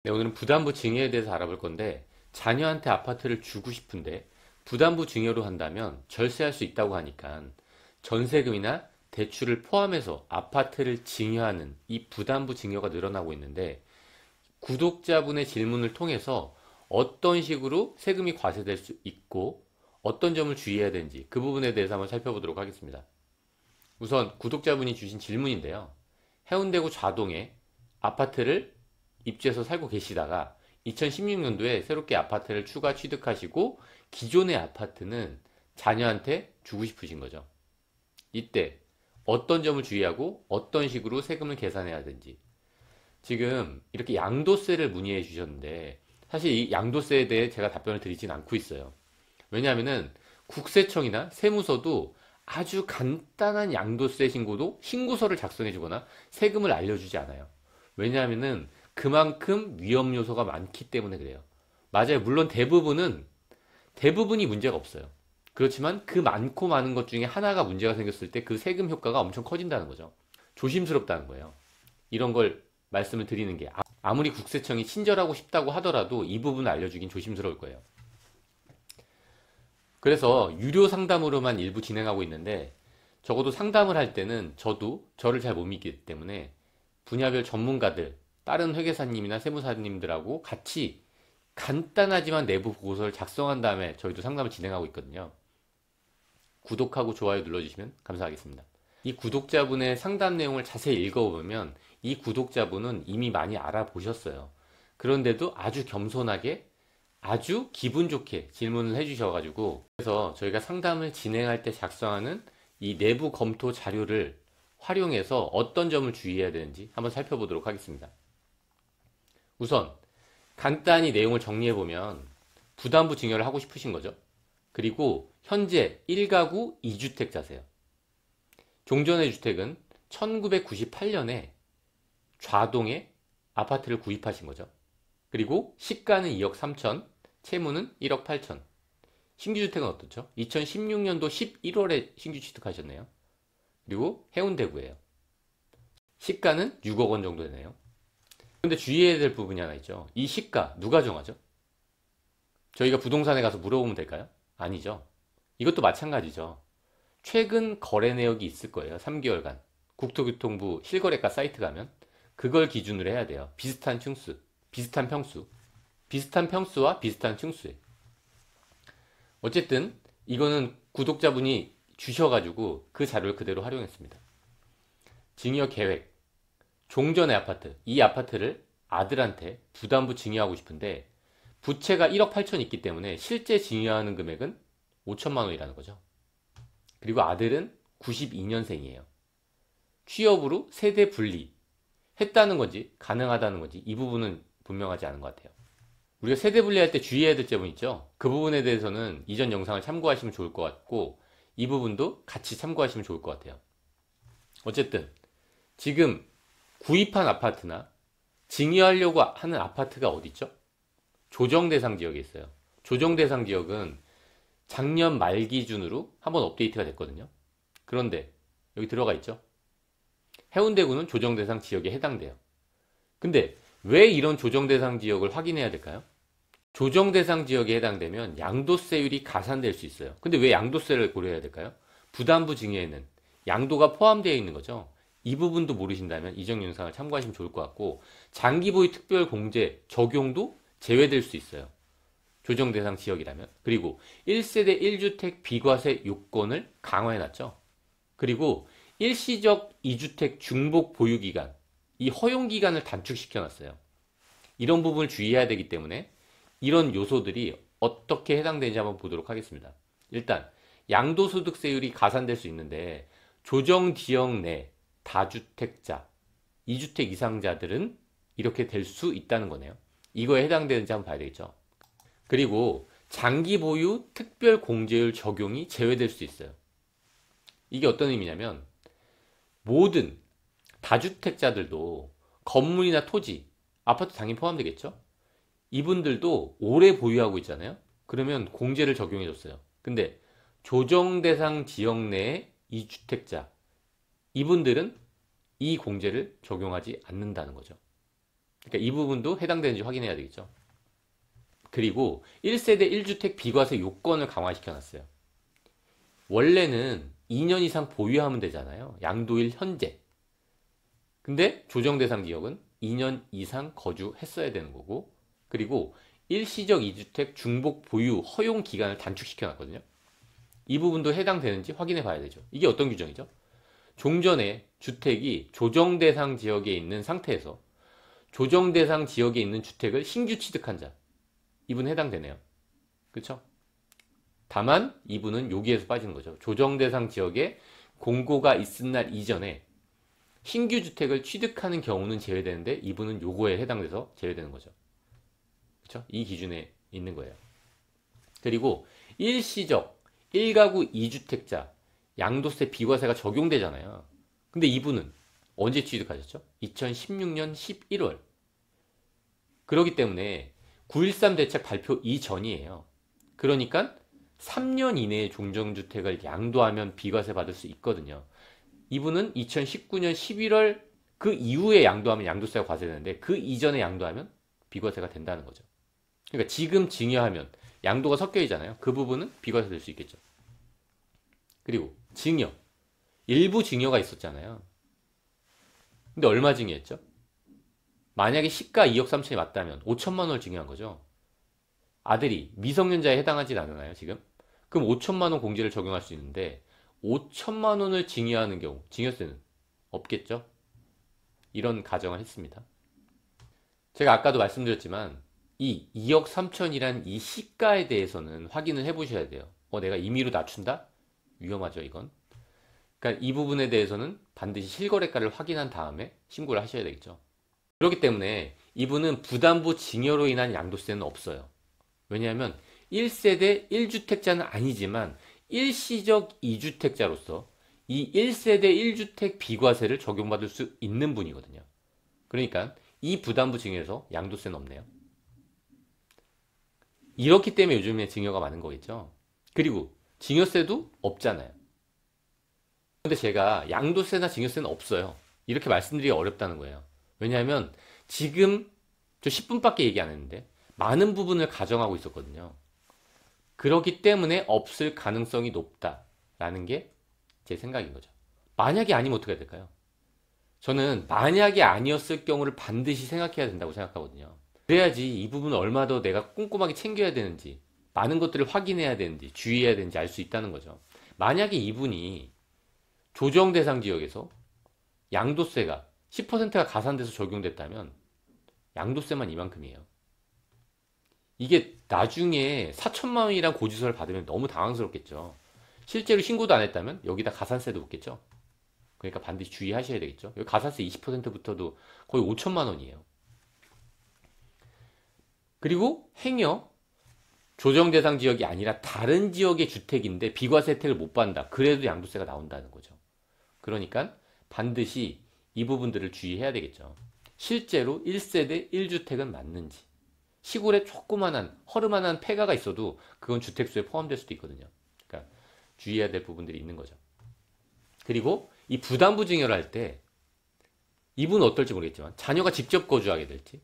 네, 오늘은 부담부 증여에 대해서 알아볼 건데, 자녀한테 아파트를 주고 싶은데 부담부 증여로 한다면 절세할 수 있다고 하니까 전세금이나 대출을 포함해서 아파트를 증여하는 이 부담부 증여가 늘어나고 있는데, 구독자분의 질문을 통해서 어떤 식으로 세금이 과세될 수 있고 어떤 점을 주의해야 되는지 그 부분에 대해서 한번 살펴보도록 하겠습니다. 우선 구독자분이 주신 질문인데요. 해운대구 좌동에 아파트를 입주해서 살고 계시다가 2016년도에 새롭게 아파트를 추가 취득하시고 기존의 아파트는 자녀한테 주고 싶으신 거죠. 이때 어떤 점을 주의하고 어떤 식으로 세금을 계산해야 되는지, 지금 이렇게 양도세를 문의해 주셨는데 사실 이 양도세에 대해 제가 답변을 드리진 않고 있어요. 왜냐하면은 국세청이나 세무서도 아주 간단한 양도세 신고도 신고서를 작성해 주거나 세금을 알려주지 않아요. 왜냐하면은 그만큼 위험 요소가 많기 때문에 그래요. 맞아요. 물론 대부분이 문제가 없어요. 그렇지만 그 많고 많은 것 중에 하나가 문제가 생겼을 때 그 세금 효과가 엄청 커진다는 거죠. 조심스럽다는 거예요. 이런 걸 말씀을 드리는 게, 아무리 국세청이 친절하고 싶다고 하더라도 이 부분을 알려주긴 조심스러울 거예요. 그래서 유료 상담으로만 일부 진행하고 있는데, 적어도 상담을 할 때는 저도 저를 잘 못 믿기 때문에 분야별 전문가들, 다른 회계사님이나 세무사님들하고 같이 간단하지만 내부 보고서를 작성한 다음에 저희도 상담을 진행하고 있거든요. 구독하고 좋아요 눌러주시면 감사하겠습니다. 이 구독자분의 상담 내용을 자세히 읽어보면 이 구독자분은 이미 많이 알아보셨어요. 그런데도 아주 겸손하게 아주 기분 좋게 질문을 해주셔가지고, 그래서 저희가 상담을 진행할 때 작성하는 이 내부 검토 자료를 활용해서 어떤 점을 주의해야 되는지 한번 살펴보도록 하겠습니다. 우선 간단히 내용을 정리해보면 부담부 증여를 하고 싶으신 거죠. 그리고 현재 1가구 2주택자세요. 종전의 주택은 1998년에 좌동에 아파트를 구입하신 거죠. 그리고 시가는 2억 3천, 채무는 1억 8천. 신규주택은 어떻죠? 2016년도 11월에 신규 취득하셨네요. 그리고 해운대구예요. 시가는 6억 원 정도 되네요. 근데 주의해야 될 부분이 하나 있죠. 이 시가 누가 정하죠? 저희가 부동산에 가서 물어보면 될까요? 아니죠. 이것도 마찬가지죠. 최근 거래 내역이 있을 거예요. 3개월간. 국토교통부 실거래가 사이트 가면 그걸 기준으로 해야 돼요. 비슷한 층수, 비슷한 평수, 비슷한 평수와 비슷한 층수에. 어쨌든 이거는 구독자분이 주셔가지고 그 자료를 그대로 활용했습니다. 증여 계획, 종전의 아파트, 이 아파트를 아들한테 부담부 증여하고 싶은데 부채가 1억 8천 있기 때문에 실제 증여하는 금액은 5천만 원이라는 거죠. 그리고 아들은 92년생이에요. 취업으로 세대 분리 했다는 건지 가능하다는 건지 이 부분은 분명하지 않은 것 같아요. 우리가 세대 분리할 때 주의해야 될 점은 있죠. 그 부분에 대해서는 이전 영상을 참고하시면 좋을 것 같고 이 부분도 같이 참고하시면 좋을 것 같아요. 어쨌든 지금 구입한 아파트나 증여하려고 하는 아파트가 어디 있죠? 조정대상 지역에 있어요. 조정대상 지역은 작년 말 기준으로 한번 업데이트가 됐거든요. 그런데 여기 들어가 있죠. 해운대구는 조정대상 지역에 해당돼요. 근데 왜 이런 조정대상 지역을 확인해야 될까요? 조정대상 지역에 해당되면 양도세율이 가산될 수 있어요. 근데 왜 양도세를 고려해야 될까요? 부담부 증여에는 양도가 포함되어 있는 거죠. 이 부분도 모르신다면 이전 영상을 참고하시면 좋을 것 같고, 장기보유 특별공제 적용도 제외될 수 있어요. 조정대상 지역이라면. 그리고 1세대 1주택 비과세 요건을 강화해놨죠. 그리고 일시적 2주택 중복 보유기간, 이 허용기간을 단축시켜놨어요. 이런 부분을 주의해야 되기 때문에 이런 요소들이 어떻게 해당되는지 한번 보도록 하겠습니다. 일단 양도소득세율이 가산될 수 있는데 조정지역 내 다주택자, 2주택 이상자들은 이렇게 될 수 있다는 거네요. 이거에 해당되는지 한번 봐야 되겠죠. 그리고 장기 보유 특별 공제율 적용이 제외될 수 있어요. 이게 어떤 의미냐면 모든 다주택자들도 건물이나 토지, 아파트 당연히 포함되겠죠? 이분들도 오래 보유하고 있잖아요. 그러면 공제를 적용해 줬어요. 근데 조정 대상 지역 내의 2주택자, 이분들은 이 공제를 적용하지 않는다는 거죠. 그러니까 이 부분도 해당되는지 확인해야 되겠죠. 그리고 1세대 1주택 비과세 요건을 강화시켜 놨어요. 원래는 2년 이상 보유하면 되잖아요. 양도일 현재. 근데 조정 대상 지역은 2년 이상 거주했어야 되는 거고, 그리고 일시적 2주택 중복 보유 허용 기간을 단축시켜 놨거든요. 이 부분도 해당되는지 확인해 봐야 되죠. 이게 어떤 규정이죠? 종전에 주택이 조정 대상 지역에 있는 상태에서 조정 대상 지역에 있는 주택을 신규 취득한 자, 이분 해당되네요. 그렇죠? 다만 이분은 여기에서 빠지는 거죠. 조정 대상 지역에 공고가 있은 날 이전에 신규 주택을 취득하는 경우는 제외되는데 이분은 요거에 해당돼서 제외되는 거죠. 그렇죠? 이 기준에 있는 거예요. 그리고 일시적 1가구 2주택자 양도세 비과세가 적용되잖아요. 근데 이분은 언제 취득하셨죠? 2016년 11월. 그렇기 때문에 9.13 대책 발표 이전이에요. 그러니까 3년 이내에 종전주택을 양도하면 비과세 받을 수 있거든요. 이분은 2019년 11월 그 이후에 양도하면 양도세가 과세되는데 그 이전에 양도하면 비과세가 된다는 거죠. 그러니까 지금 증여하면 양도가 섞여 있잖아요. 그 부분은 비과세 될 수 있겠죠. 그리고 증여. 일부 증여가 있었잖아요. 근데 얼마 증여했죠? 만약에 시가 2억 3천이 맞다면 5천만 원을 증여한 거죠. 아들이 미성년자에 해당하지 않나요, 지금? 그럼 5천만 원 공제를 적용할 수 있는데 5천만 원을 증여하는 경우 증여세는 없겠죠? 이런 가정을 했습니다. 제가 아까도 말씀드렸지만 이 2억 3천이란 이 시가에 대해서는 확인을 해 보셔야 돼요. 내가 임의로 낮춘다? 위험하죠, 이건. 그러니까 이 부분에 대해서는 반드시 실거래가를 확인한 다음에 신고를 하셔야 되겠죠. 그렇기 때문에 이분은 부담부 증여로 인한 양도세는 없어요. 왜냐하면 1세대 1주택자는 아니지만 일시적 2주택자로서 이 1세대 1주택 비과세를 적용받을 수 있는 분이거든요. 그러니까 이 부담부 증여에서 양도세는 없네요. 이렇기 때문에 요즘에 증여가 많은 거겠죠. 그리고 증여세도 없잖아요. 근데 제가 양도세나 증여세는 없어요. 이렇게 말씀드리기 어렵다는 거예요. 왜냐하면 지금 저 10분밖에 얘기 안 했는데 많은 부분을 가정하고 있었거든요. 그렇기 때문에 없을 가능성이 높다라는 게 제 생각인 거죠. 만약에 아니면 어떻게 해야 될까요? 저는 만약에 아니었을 경우를 반드시 생각해야 된다고 생각하거든요. 그래야지 이 부분을 얼마 더 내가 꼼꼼하게 챙겨야 되는지, 많은 것들을 확인해야 되는지, 주의해야 되는지 알 수 있다는 거죠. 만약에 이분이 조정 대상 지역에서 양도세가 10%가 가산돼서 적용됐다면 양도세만 이만큼이에요. 이게 나중에 4천만 원이란 고지서를 받으면 너무 당황스럽겠죠. 실제로 신고도 안 했다면 여기다 가산세도 붙겠죠. 그러니까 반드시 주의하셔야 되겠죠. 여기 가산세 20%부터도 거의 5천만 원이에요. 그리고 행여 조정 대상 지역이 아니라 다른 지역의 주택인데 비과세 혜택을 못 받는다. 그래도 양도세가 나온다는 거죠. 그러니까 반드시 이 부분들을 주의해야 되겠죠. 실제로 1세대 1주택은 맞는지, 시골에 조그만한 허름한 폐가가 있어도 그건 주택수에 포함될 수도 있거든요. 그러니까 주의해야 될 부분들이 있는 거죠. 그리고 이 부담부 증여를 할 때 이분은 어떨지 모르겠지만 자녀가 직접 거주하게 될지,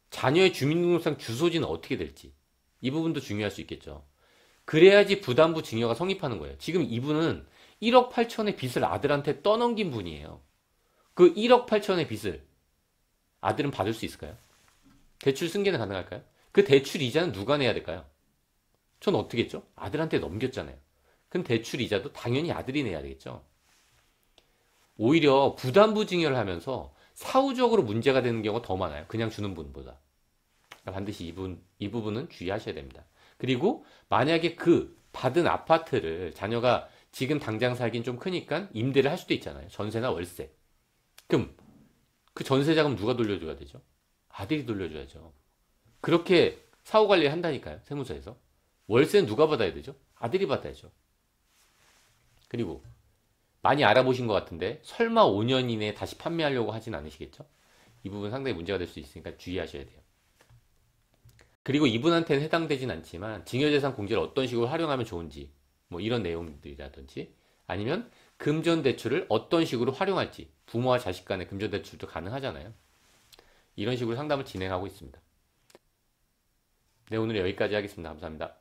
자녀의 주민등록상 주소지는 어떻게 될지, 이 부분도 중요할 수 있겠죠. 그래야지 부담부 증여가 성립하는 거예요. 지금 이분은 1억 8천의 빚을 아들한테 떠넘긴 분이에요. 그 1억 8천의 빚을 아들은 받을 수 있을까요? 대출 승계는 가능할까요? 그 대출 이자는 누가 내야 될까요? 전 어떻게 했죠? 아들한테 넘겼잖아요. 그럼 대출 이자도 당연히 아들이 내야 되겠죠. 오히려 부담부 증여를 하면서 사후적으로 문제가 되는 경우가 더 많아요. 그냥 주는 분보다. 그러니까 반드시 이 부분은 주의하셔야 됩니다. 그리고 만약에 그 받은 아파트를 자녀가 지금 당장 살긴 좀 크니까 임대를 할 수도 있잖아요. 전세나 월세. 그럼 그 전세 자금 누가 돌려줘야 되죠? 아들이 돌려줘야죠. 그렇게 사후 관리를 한다니까요. 세무서에서. 월세는 누가 받아야 되죠? 아들이 받아야죠. 그리고 많이 알아보신 것 같은데 설마 5년 이내에 다시 판매하려고 하진 않으시겠죠? 이 부분 상당히 문제가 될 수 있으니까 주의하셔야 돼요. 그리고 이분한테는 해당되진 않지만 증여재산 공제를 어떤 식으로 활용하면 좋은지 뭐 이런 내용들이라든지 아니면 금전대출을 어떤 식으로 활용할지 부모와 자식 간의 금전대출도 가능하잖아요. 이런 식으로 상담을 진행하고 있습니다. 네, 오늘 여기까지 하겠습니다. 감사합니다.